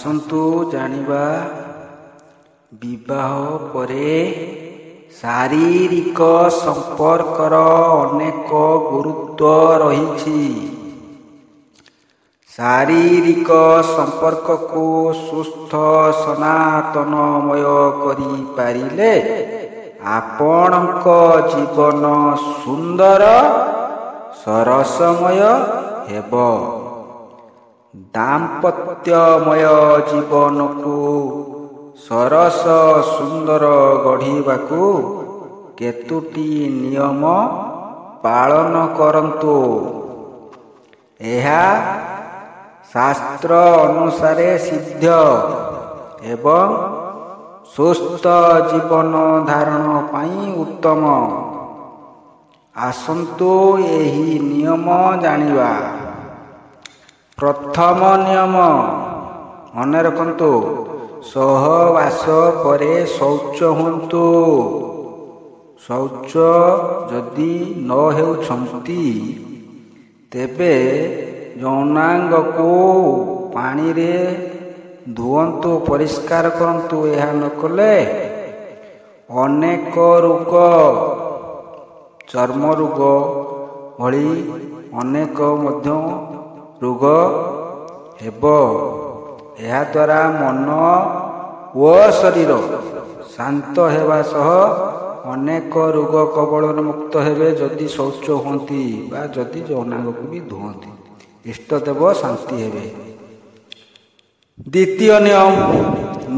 ଆସନ୍ତୁ ଜାଣିବା ବିବାହ ପରେ ଶାରୀରିକ ସମ୍ପର୍କର ଅନେକ ଗୁରୁତ୍ୱ ରହିଛି। ଶାରୀରିକ ସମ୍ପର୍କକୁ ସୁସ୍ଥ ସନାତନମୟ କରିପାରିଲେ ଆପଣଙ୍କ ଜୀବନ ସୁନ୍ଦର ସରସମୟ ହେବ। ଦାମ୍ପତ୍ୟମୟ ଜୀବନକୁ ସରସ ସୁନ୍ଦର ଗଢ଼ିବାକୁ କେତୋଟି ନିୟମ ପାଳନ କରନ୍ତୁ। ଏହା ଶାସ୍ତ୍ର ଅନୁସାରେ ସିଦ୍ଧ ଏବଂ ସୁସ୍ଥ ଜୀବନ ଧାରଣ ପାଇଁ ଉତ୍ତମ। ଆସନ୍ତୁ ଏହି ନିୟମ ଜାଣିବା। ପ୍ରଥମ ନିୟମ ମନେ ରଖନ୍ତୁ, ସହବାସ ପରେ ଶୌଚ ହୁଅନ୍ତୁ। ଶୌଚ ଯଦି ନ ହେଉଛନ୍ତି ତେବେ ଯୌନାଙ୍ଗକୁ ପାଣିରେ ଧୁଅନ୍ତୁ, ପରିଷ୍କାର କରନ୍ତୁ। ଏହା ନ କଲେ ଅନେକ ରୋଗ, ଚର୍ମ ରୋଗ ଭଳି ଅନେକ ମଧ୍ୟ ରୋଗ ହେବ। ଏହାଦ୍ୱାରା ମନ ଓ ଶରୀର ଶାନ୍ତ ହେବା ସହ ଅନେକ ରୋଗ କବଳରୁ ମୁକ୍ତ ହେବେ ଯଦି ଶୌଚ ହୁଅନ୍ତି ବା ଯଦି ଯୌନାଙ୍ଗକୁ ବି ଧୁଅନ୍ତି। ଇଷ୍ଟଦେବ ଶାନ୍ତି ହେବେ। ଦ୍ୱିତୀୟ ନିୟମ,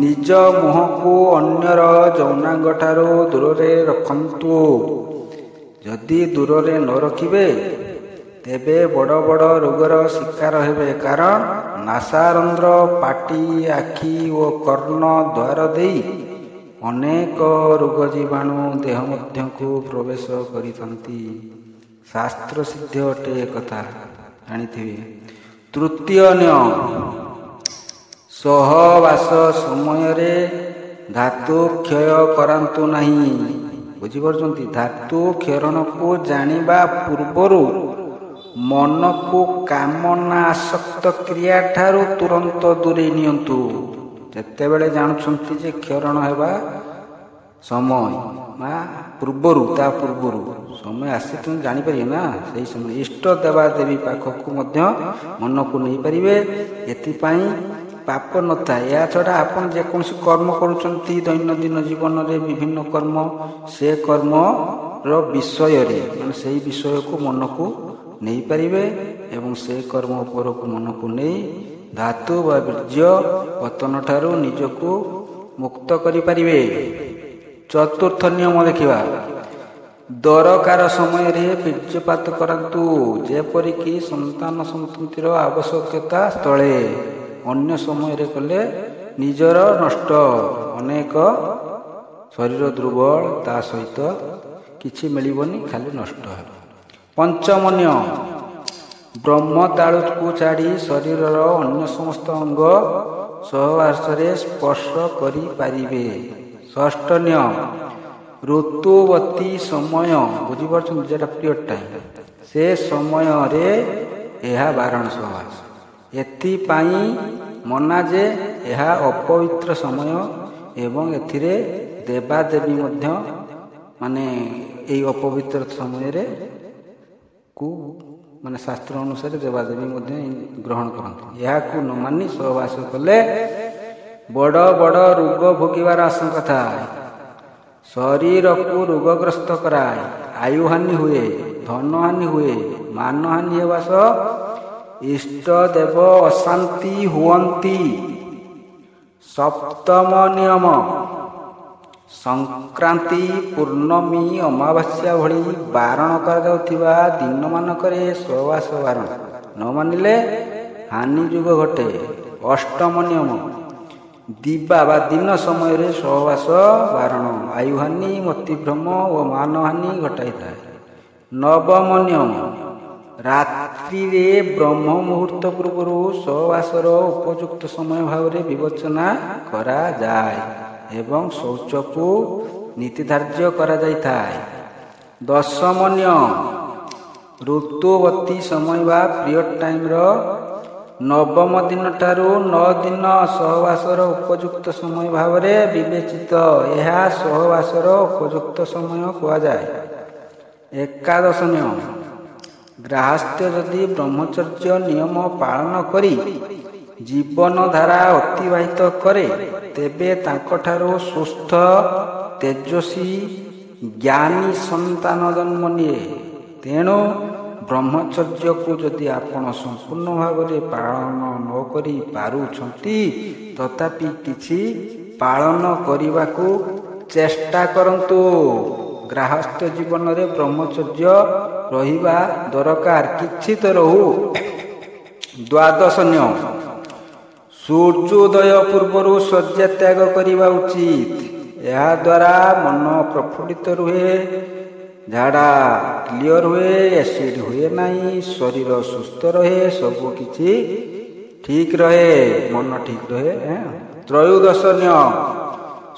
ନିଜ ମୁହଁକୁ ଅନ୍ୟର ଯୌନାଙ୍ଗଠାରୁ ଦୂରରେ ରଖନ୍ତୁ। ଯଦି ଦୂରରେ ନ ରଖିବେ ତେବେ ବଡ଼ ବଡ଼ ରୋଗର ଶିକାର ହେବେ। କାରଣ ନାସାରନ୍ଧ୍ର, ପାଟି, ଆଖି ଓ କର୍ଣ୍ଣ ଦ୍ୱାର ଦେଇ ଅନେକ ରୋଗ ଜୀବାଣୁ ଦେହ ମଧ୍ୟକୁ ପ୍ରବେଶ କରିଥାନ୍ତି। ଶାସ୍ତ୍ର ସିଦ୍ଧ ଅଟେ କଥା, ଜାଣିଥିବେ। ତୃତୀୟ ନିୟମ, ସହବାସ ସମୟରେ ଧାତୁ କ୍ଷୟ କରାନ୍ତୁ ନାହିଁ। ବୁଝିପାରୁଛନ୍ତି? ଧାତୁ କ୍ଷରଣକୁ ଜାଣିବା ପୂର୍ବରୁ ମନକୁ କାମନା ଆସକ୍ତ କ୍ରିୟା ଠାରୁ ତୁରନ୍ତ ଦୂରେଇ ନିଅନ୍ତୁ। ଯେତେବେଳେ ଜାଣୁଛନ୍ତି ଯେ କ୍ଷରଣ ହେବା ସମୟ ବା ପୂର୍ବରୁ, ତା ପୂର୍ବରୁ ସମୟ ଆସି ତୁମେ ଜାଣିପାରିବେ ନା, ସେହି ସମୟ ଇଷ୍ଟ ଦେବାଦେବୀ ପାଖକୁ ମଧ୍ୟ ମନକୁ ନେଇପାରିବେ। ଏଥିପାଇଁ ପାପ ନଥାଏ। ଏହା ଛଡ଼ା ଆପଣ ଯେକୌଣସି କର୍ମ କରୁଛନ୍ତି ଦୈନନ୍ଦିନ ଜୀବନରେ ବିଭିନ୍ନ କର୍ମ, ସେ କର୍ମର ବିଷୟରେ ମାନେ ସେହି ବିଷୟକୁ ମନକୁ ନେଇପାରିବେ ଏବଂ ସେ କର୍ମ ଉପରକୁ ମନକୁ ନେଇ ଧାତୁ ବା ବୀର୍ଯ୍ୟ ପତନଠାରୁ ନିଜକୁ ମୁକ୍ତ କରିପାରିବେ। ଚତୁର୍ଥ ନିୟମ ଦେଖିବା, ଦରକାର ସମୟରେ ବୀର୍ଯ୍ୟପାତ କରାନ୍ତୁ, ଯେପରିକି ସନ୍ତାନ ସନ୍ତତିର ଆବଶ୍ୟକତା ସ୍ଥଳେ। ଅନ୍ୟ ସମୟରେ କଲେ ନିଜର ନଷ୍ଟ, ଅନେକ ଶରୀର ଦୁର୍ବଳ, ତା ସହିତ କିଛି ମିଳିବନି, ଖାଲି ନଷ୍ଟ ହେବ। ପଞ୍ଚମ ନିୟମ, ବ୍ରହ୍ମତାଳୁକୁ ଛାଡ଼ି ଶରୀରର ଅନ୍ୟ ସମସ୍ତ ଅଙ୍ଗ ସହବାସରେ ସ୍ପର୍ଶ କରିପାରିବେ। ଷଷ୍ଠ ନିୟମ, ଋତୁବତୀ ସମୟ, ବୁଝିପାରୁଛନ୍ତି, ଯେଟା ପିରିୟଡ଼ ଟାଇମ୍, ସେ ସମୟରେ ଏହା ବାରଣ ସହବାସ। ଏଥିପାଇଁ ମନା ଯେ ଏହା ଅପବିତ୍ର ସମୟ ଏବଂ ଏଥିରେ ଦେବାଦେବୀ ମଧ୍ୟ ମାନେ ଏହି ଅପବିତ୍ର ସମୟରେ ମାନେ ଶାସ୍ତ୍ର ଅନୁସାରେ ଦେବାଦେବୀ ମଧ୍ୟ ଗ୍ରହଣ କରନ୍ତି। ଏହାକୁ ନ ମାନି ସହବାସ କଲେ ବଡ଼ ବଡ଼ ରୋଗ ଭୋଗିବାର ଆଶଙ୍କା ଥାଏ। ଶରୀରକୁ ରୋଗଗ୍ରସ୍ତ କରାଏ, ଆୟୁହାନି ହୁଏ, ଧନହାନି ହୁଏ, ମାନହାନି ହେବା ସହ ଇଷ୍ଟଦେବ ଅଶାନ୍ତି ହୁଅନ୍ତି। ସପ୍ତମ ନିୟମ, ସଂକ୍ରାନ୍ତି, ପୂର୍ଣ୍ଣମୀ, ଅମାବାସ୍ୟା ଭଳି ବାରଣ କରାଯାଉଥିବା ଦିନମାନଙ୍କରେ ସହବାସ ବାରଣ ନ ମାନିଲେ ହାନି ଯୋଗ ଘଟେ। ଅଷ୍ଟମ ନିୟମ, ଦିବା ବା ଦିନ ସମୟରେ ସହବାସ ବାରଣ ଆୟୁହାନି, ମତିଭ୍ରମ ଓ ମାନହାନି ଘଟାଇଥାଏ। ନବମ ନିୟମ, ରାତ୍ରିରେ ବ୍ରହ୍ମ ମୁହୂର୍ତ୍ତ ପୂର୍ବରୁ ସହବାସର ଉପଯୁକ୍ତ ସମୟ ଭାବରେ ବିବେଚନା କରାଯାଏ ଏବଂ ଶୌଚକୁ ନୀତିଧାର୍ଯ୍ୟ କରାଯାଇଥାଏ। ଦଶମ ନିୟମ, ଋତୁବତୀ ସମୟ ବା ପିରିୟଡ଼ ଟାଇମ୍ର ନବମ ଦିନଠାରୁ 9 ଦିନ ସହବାସର ଉପଯୁକ୍ତ ସମୟ ଭାବରେ ବିବେଚିତ। ଏହା ସହବାସର ଉପଯୁକ୍ତ ସମୟ କୁହାଯାଏ। ଏକାଦଶ ନିୟମ। ଗ୍ରାହସ୍ଥ୍ୟ ଯଦି ବ୍ରହ୍ମଚର୍ଯ୍ୟ ନିୟମ ପାଳନ କରି ଜୀବନଧାରା ଅତିବାହିତ କରେ, ତେବେ ତାଙ୍କଠାରୁ ସୁସ୍ଥ ତେଜସ୍ୱୀ ଜ୍ଞାନୀ ସନ୍ତାନ ଜନ୍ମ ନିଏ। ତେଣୁ ବ୍ରହ୍ମଚର୍ଯ୍ୟକୁ ଯଦି ଆପଣ ସମ୍ପୂର୍ଣ୍ଣ ଭାବରେ ପାଳନ ନ କରି ପାରୁଛନ୍ତି, ତଥାପି କିଛି ପାଳନ କରିବାକୁ ଚେଷ୍ଟା କରନ୍ତୁ। ଗ୍ରାହସ୍ଥ ଜୀବନରେ ବ୍ରହ୍ମଚର୍ଯ୍ୟ ରହିବା ଦରକାର, କିଛି ତ ରହୁ। ଦ୍ୱାଦଶ ନିୟମ। ସୂର୍ଯ୍ୟୋଦୟ ପୂର୍ବରୁ ଶଯ୍ୟା ତ୍ୟାଗ କରିବା ଉଚିତ। ଏହାଦ୍ୱାରା ମନ ପ୍ରଫୁଲ୍ଲିତ ରୁହେ, ଝାଡ଼ା କ୍ଲିଅର ହୁଏ, ଏସିଡ୍ ହୁଏ ନାହିଁ, ଶରୀର ସୁସ୍ଥ ରହେ, ସବୁ କିଛି ଠିକ୍ ରହେ, ମନ ଠିକ୍ ରହେ। ତ୍ରୟୋଦଶ ନିୟମ।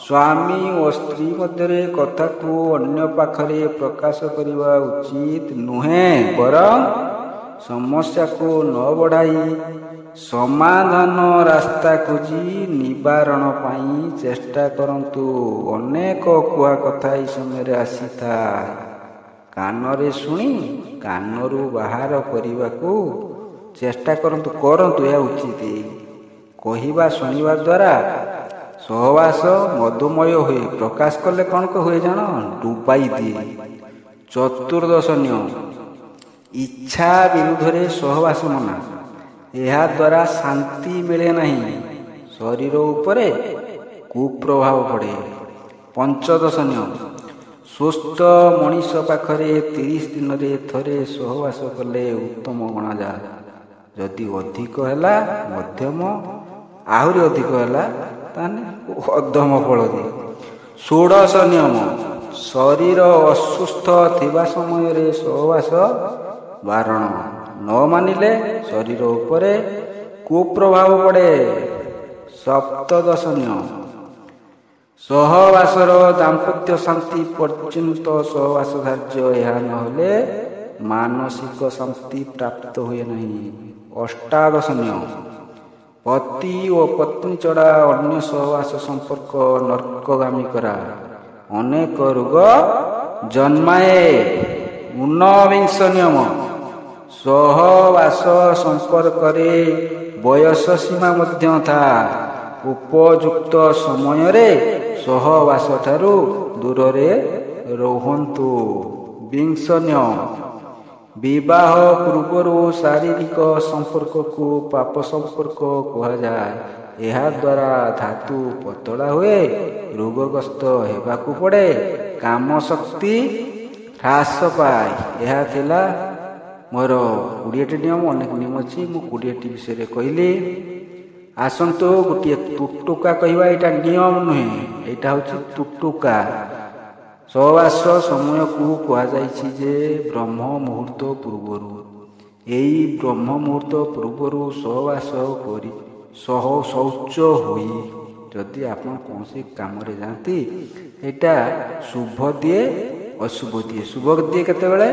ସ୍ୱାମୀ ଓ ସ୍ତ୍ରୀ ମଧ୍ୟରେ କଥାକୁ ଅନ୍ୟ ପାଖରେ ପ୍ରକାଶ କରିବା ଉଚିତ ନୁହେଁ, ବରଂ ସମସ୍ୟାକୁ ନ ବଢ଼ାଇ ସମାଧାନ ରାସ୍ତା ଖୋଜି ନିବାରଣ ପାଇଁ ଚେଷ୍ଟା କରନ୍ତୁ। ଅନେକ କୁହା କଥା ଏହି ସମୟରେ ଆସିଥାଏ। କାନରେ ଶୁଣି କାନରୁ ବାହାର କରିବାକୁ ଚେଷ୍ଟା କରନ୍ତୁ। ଏହା ଉଚିତ। କହିବା ଶୁଣିବା ଦ୍ୱାରା ସହବାସ ମଧୁମୟ ହୁଏ। ପ୍ରକାଶ କଲେ କ'ଣ ହୁଏ ଜାଣ? ଡୁବାଇ ଦିଏ। ଚତୁର୍ଦ୍ଦଶ ନିୟମ। ଇଚ୍ଛା ବିରୁଦ୍ଧରେ ସହବାସ ମନା। ଏହାଦ୍ୱାରା ଶାନ୍ତି ମିଳେ ନାହିଁ, ଶରୀର ଉପରେ କୁପ୍ରଭାବ ପଡ଼େ। ପଞ୍ଚଦଶ ନିୟମ। ସୁସ୍ଥ ମଣିଷ ପାଖରେ 30 ଦିନରେ ଥରେ ସହବାସ କଲେ ଉତ୍ତମ ଗଣାଯାଏ। ଯଦି ଅଧିକ ହେଲା ମଧ୍ୟମ, ଆହୁରି ଅଧିକ ହେଲା ତାହେଲେ ଅଧମ ଫଳ ଦିଏ। ଷୋଡ଼ଶ ନିୟମ। ଶରୀର ଅସୁସ୍ଥ ଥିବା ସମୟରେ ସହବାସ ବାରଣ। ନ ମାନିଲେ ଶରୀର ଉପରେ କୁପ୍ରଭାବ ପଡ଼େ। ସପ୍ତଦଶ ନିୟମ। ସହବାସର ଦାମ୍ପତ୍ୟ ଶାନ୍ତି ପର୍ଯ୍ୟନ୍ତ ସହବାସ ଧାର୍ଯ୍ୟ। ଏହା ନହେଲେ ମାନସିକ ଶାନ୍ତି ପ୍ରାପ୍ତ ହୁଏ ନାହିଁ। ଅଷ୍ଟାଦଶ ନିୟମ। ପତି ଓ ପତ୍ନୀ ଛଡ଼ା ଅନ୍ୟ ସହବାସ ସମ୍ପର୍କ ନର୍କଗାମୀ କରା, ଅନେକ ରୋଗ ଜନ୍ମାଏ। ଊନବିଂଶ ନିୟମ। ସହବାସ ସମ୍ପର୍କରେ ବୟସ ସୀମା ମଧ୍ୟ ଥାଏ। ଉପଯୁକ୍ତ ସମୟରେ ସହବାସଠାରୁ ଦୂରରେ ରୁହନ୍ତୁ। ବିଂଶ ନିୟମ। ବିବାହ ପୂର୍ବରୁ ଶାରୀରିକ ସମ୍ପର୍କକୁ ପାପ ସମ୍ପର୍କ କୁହାଯାଏ। ଏହାଦ୍ୱାରା ଧାତୁ ପତଳା ହୁଏ, ରୋଗଗ୍ରସ୍ତ ହେବାକୁ ପଡ଼େ, କାମ ଶକ୍ତି ହ୍ରାସ ପାଏ। ଏହା ଥିଲା ମୋର 20ଟି ନିୟମ। ଅନେକ ନିୟମ ଅଛି, ମୁଁ 20ଟି ବିଷୟରେ କହିଲି। ଆସନ୍ତୁ ଗୋଟିଏ ତୁଟୁକା କହିବା। ଏଇଟା ନିୟମ ନୁହେଁ, ଏଇଟା ହେଉଛି ତୁଟୁକା। ସହବାସ ସମୟକୁ କୁହାଯାଇଛି ଯେ ବ୍ରହ୍ମ ମୁହୂର୍ତ୍ତ ପୂର୍ବରୁ। ଏଇ ବ୍ରହ୍ମ ମୁହୂର୍ତ୍ତ ପୂର୍ବରୁ ସହବାସ କରି ଶୌଚ ହୋଇ ଯଦି ଆପଣ କୌଣସି କାମରେ ଯାଆନ୍ତି, ଏଇଟା ଶୁଭ ଦିଏ, ଅଶୁଭ ଦିଏ। ଶୁଭ ଦିଏ କେତେବେଳେ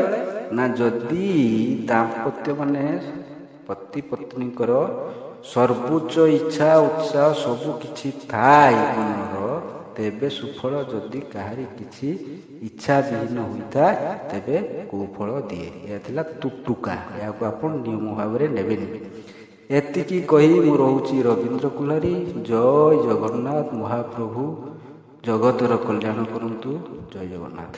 ନା, ଯଦି ଦାମ୍ପତ୍ୟ ମାନେ ପତି ପତ୍ନୀଙ୍କର ସର୍ବୋଚ୍ଚ ଇଚ୍ଛା ଉତ୍ସାହ ସବୁ କିଛି ଥାଏ ମନର, ତେବେ ସୁଫଳ। ଯଦି କାହାରି କିଛି ଇଚ୍ଛା ବିହୀନ ହୋଇଥାଏ, ତେବେ କୁଫଳ ଦିଏ। ଏହା ଥିଲା ତୁଟୁକା। ଏହାକୁ ଆପଣ ନିୟମ ଭାବରେ ନେବେନି। ଏତିକି କହି ମୁଁ ରହୁଛି ରବୀନ୍ଦ୍ର କୁଲାରୀ। ଜୟ ଜଗନ୍ନାଥ। ମହାପ୍ରଭୁ ଜଗତର କଲ୍ୟାଣ କରନ୍ତୁ। ଜୟ ଜଗନ୍ନାଥ।